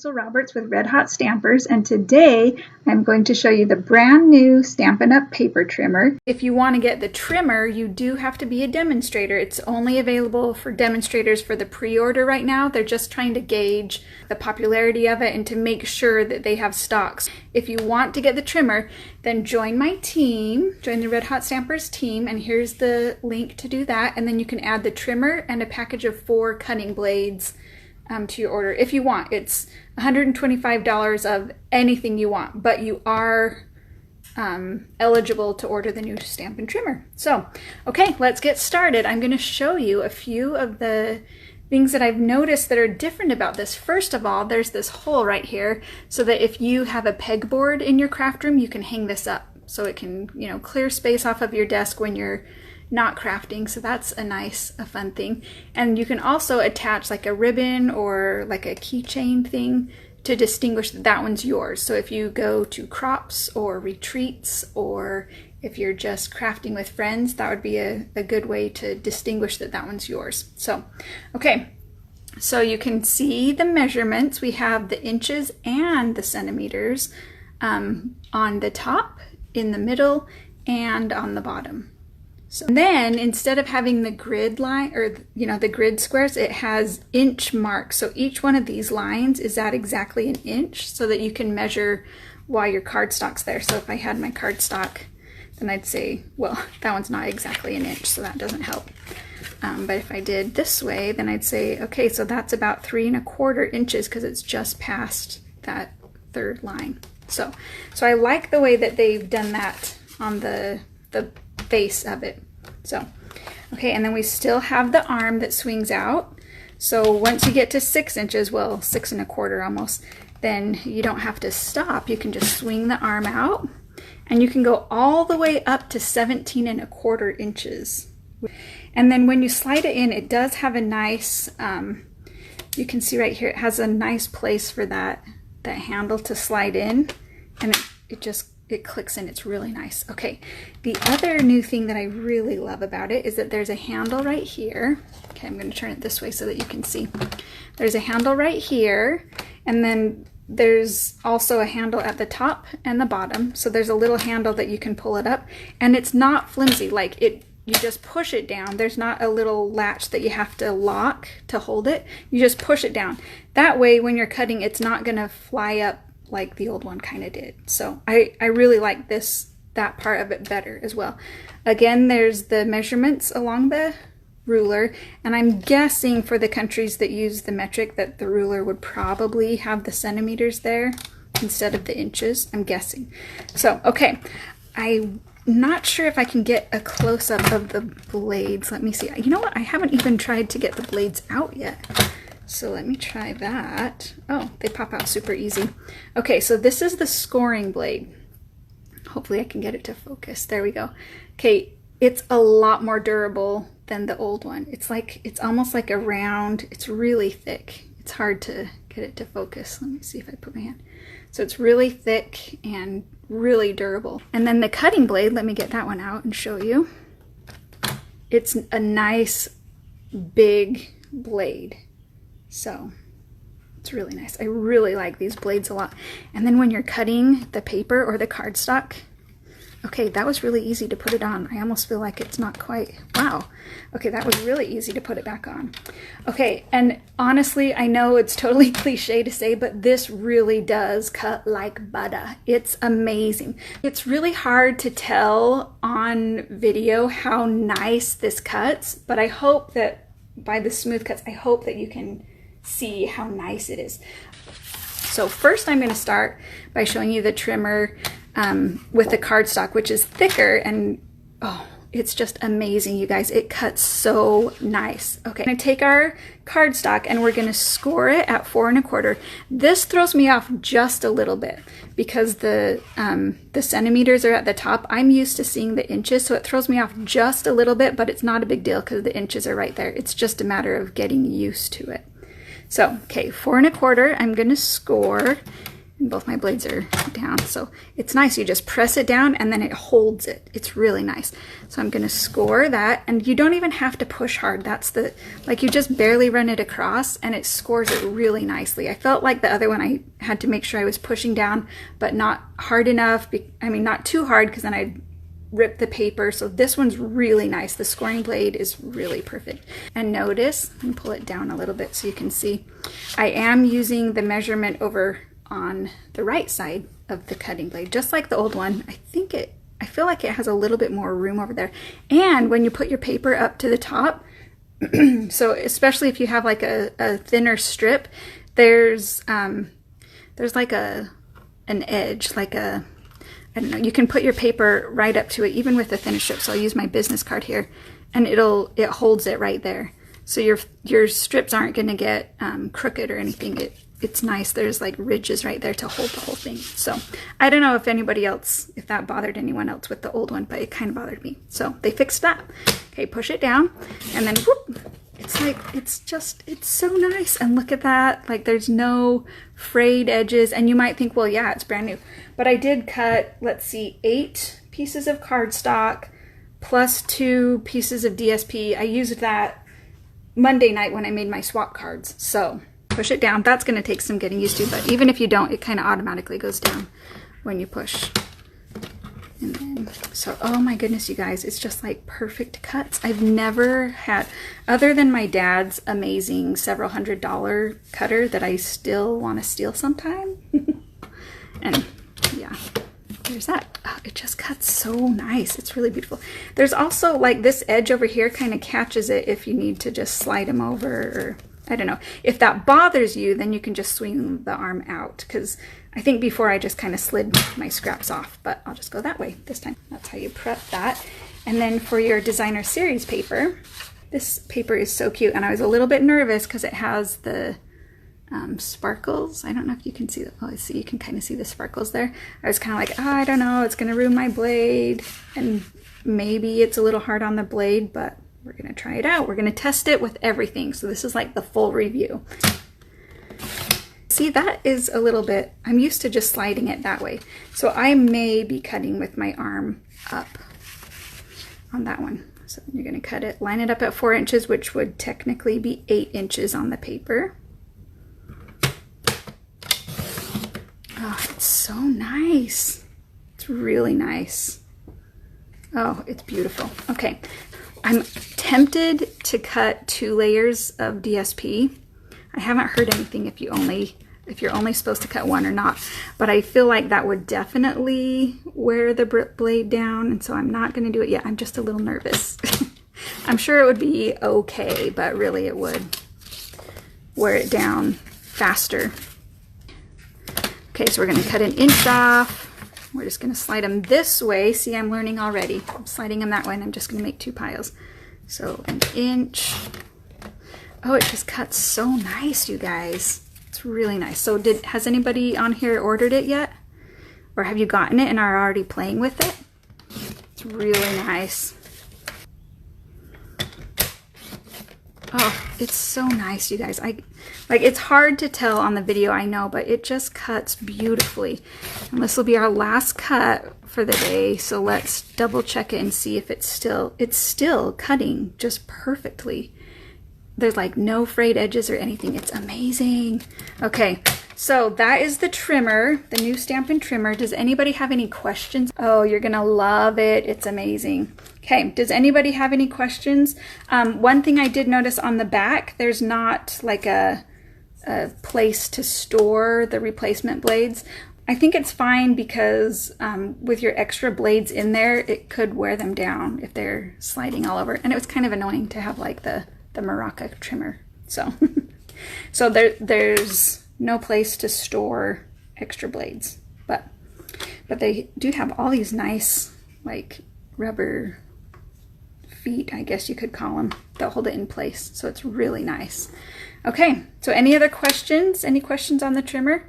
Crystal Roberts with Red Hot Stampers, and today I'm going to show you the brand new Stampin' Up! Paper trimmer. If you want to get the trimmer, you do have to be a demonstrator. It's only available for demonstrators for the pre-order right now. They're just trying to gauge the popularity of it and to make sure that they have stocks. If you want to get the trimmer, then join my team, join the Red Hot Stampers team, and here's the link to do that. And then you can add the trimmer and a package of 4 cutting blades to your order if you want. It's $125 of anything you want, but you are eligible to order the new Stampin' trimmer. So, okay, let's get started. I'm going to show you a few of the things that I've noticed that are different about this. First of all, there's this hole right here so that if you have a pegboard in your craft room, you can hang this up so it can, you know, clear space off of your desk when you're not crafting. So that's a fun thing. And you can also attach like a ribbon or like a keychain thing to distinguish that that one's yours. So if you go to crops or retreats, or if you're just crafting with friends, that would be a good way to distinguish that that one's yours. So, okay, so you can see the measurements. We have the inches and the centimeters on the top, in the middle, and on the bottom. So then instead of having the grid line, or the grid squares, it has inch marks. So each one of these lines is at exactly an inch so that you can measure while your cardstock's there. So if I had my cardstock, then I'd say, well, that one's not exactly an inch, so that doesn't help. But if I did this way, then I'd say, okay, so that's about 3 1/4 inches because it's just past that third line. So I like the way that they've done that on the base of it. So, okay, and then we still have the arm that swings out. So once you get to 6 inches, well, 6 1/4 almost, then you don't have to stop. You can just swing the arm out, and you can go all the way up to 17 1/4 inches. And then when you slide it in, it does have a nice, you can see right here, it has a nice place for that handle to slide in, and it clicks in. It's really nice. Okay, the other new thing that I really love about it is that there's a handle right here. Okay, I'm going to turn it this way so that you can see. There's a handle right here, and then there's also a handle at the top and the bottom. So there's a little handle that you can pull it up, and it's not flimsy. Like you just push it down. There's not a little latch that you have to lock to hold it. You just push it down. That way, when you're cutting, it's not going to fly up like the old one kind of did. So I really like that part of it better as well. Again, there's the measurements along the ruler, and I'm guessing for the countries that use the metric that the ruler would probably have the centimeters there instead of the inches, I'm guessing. So, okay, I'm not sure if I can get a close-up of the blades. Let me see. You know what? I haven't even tried to get the blades out yet. So let me try that. Oh, they pop out super easy. Okay, so this is the scoring blade. Hopefully I can get it to focus. There we go. Okay, it's a lot more durable than the old one. It's almost like a round. It's really thick. It's hard to get it to focus. Let me see if I put my hand. So it's really thick and really durable. And then the cutting blade, let me get that one out and show you. It's a nice big blade. So it's really nice. I really like these blades a lot. And then when you're cutting the paper or the cardstock, okay, that was really easy to put it on. I almost feel like it's not quite, wow. Okay, that was really easy to put it back on. Okay, and honestly, I know it's totally cliche to say, but this really does cut like butter. It's amazing. It's really hard to tell on video how nice this cuts, but I hope that by the smooth cuts, I hope that you can see how nice it is. So first I'm going to start by showing you the trimmer with the cardstock, which is thicker, and oh, it's just amazing, you guys. It cuts so nice. Okay, I'm going to take our cardstock and we're going to score it at 4 1/4. This throws me off just a little bit because the centimeters are at the top. I'm used to seeing the inches, so it throws me off just a little bit, but it's not a big deal because the inches are right there. It's just a matter of getting used to it. So, okay, 4 1/4, I'm going to score, and both my blades are down. So it's nice. You just press it down and then it holds it. It's really nice. So I'm going to score that, and you don't even have to push hard. That's the, like, you just barely run it across and it scores it really nicely. I felt like the other one I had to make sure I was pushing down, but not hard enough. I mean, not too hard, because then I'd rip the paper. So this one's really nice. The scoring blade is really perfect. And notice, let me pull it down a little bit so you can see, I am using the measurement over on the right side of the cutting blade, just like the old one. I feel like it has a little bit more room over there. And when you put your paper up to the top, so especially if you have like a thinner strip, there's like an edge, like a, I don't know, you can put your paper right up to it, even with a thinner strip. So I'll use my business card here, and it holds it right there. So your strips aren't going to get crooked or anything. It's nice. There's like ridges right there to hold the whole thing. So I don't know if that bothered anyone else with the old one, but it kind of bothered me. So they fixed that. Okay, push it down, and then whoop, it's so nice. And look at that, like there's no frayed edges. And you might think, well, yeah, it's brand new. But I did cut, let's see, 8 pieces of cardstock plus 2 pieces of DSP. I used that Monday night when I made my swap cards. So push it down. That's going to take some getting used to, but even if you don't, it kind of automatically goes down when you push. And then, so, oh my goodness, you guys, it's just like perfect cuts. I've never had, other than my dad's amazing several $100 cutter that I still want to steal sometime. And yeah, there's that. Oh, it just cuts so nice. It's really beautiful. There's also like this edge over here kind of catches it if you need to just slide them over, or I don't know. If that bothers you, then you can just swing the arm out, because I think before I just kind of slid my scraps off, but I'll just go that way this time. That's how you prep that. And then for your designer series paper, this paper is so cute, and I was a little bit nervous because it has the sparkles. I don't know if you can see that. Oh, I see, you can kind of see the sparkles there. I was kind of like, oh, I don't know, it's gonna ruin my blade, and maybe it's a little hard on the blade, but we're gonna try it out. We're gonna test it with everything. So this is like the full review. See, that is a little bit, I'm used to just sliding it that way. So I may be cutting with my arm up on that one. So you're gonna cut it, line it up at 4 inches, which would technically be 8 inches on the paper. Oh, it's so nice. It's really nice. Oh, it's beautiful. Okay, I'm tempted to cut 2 layers of DSP. I haven't heard anything if you're only supposed to cut 1 or not, but I feel like that would definitely wear the blade down, and so I'm not going to do it yet. I'm just a little nervous. I'm sure it would be okay, but really it would wear it down faster. Okay, so we're going to cut 1 inch off. We're just going to slide them this way. See, I'm learning already. I'm sliding them that way, and I'm just going to make 2 piles. So 1 inch. Oh, it just cuts so nice, you guys. It's really nice. So has anybody on here ordered it yet? Or have you gotten it and are already playing with it? It's really nice. Oh, it's so nice, you guys. It's hard to tell on the video, I know, but it just cuts beautifully. And this will be our last cut for the day, so let's double check it and see if it's still cutting just perfectly. There's like no frayed edges or anything. It's amazing. Okay, so that is the trimmer, the new Stampin' trimmer. Does anybody have any questions? Oh, you're gonna love it. It's amazing. Okay, does anybody have any questions? One thing I did notice on the back, there's not like a place to store the replacement blades. I think it's fine because with your extra blades in there, it could wear them down if they're sliding all over. And it was kind of annoying to have like the Maraca trimmer. So, so there's no place to store extra blades, but they do have all these nice like rubber feet, I guess you could call them, that hold it in place. So it's really nice. Okay, so any other questions? Any questions on the trimmer?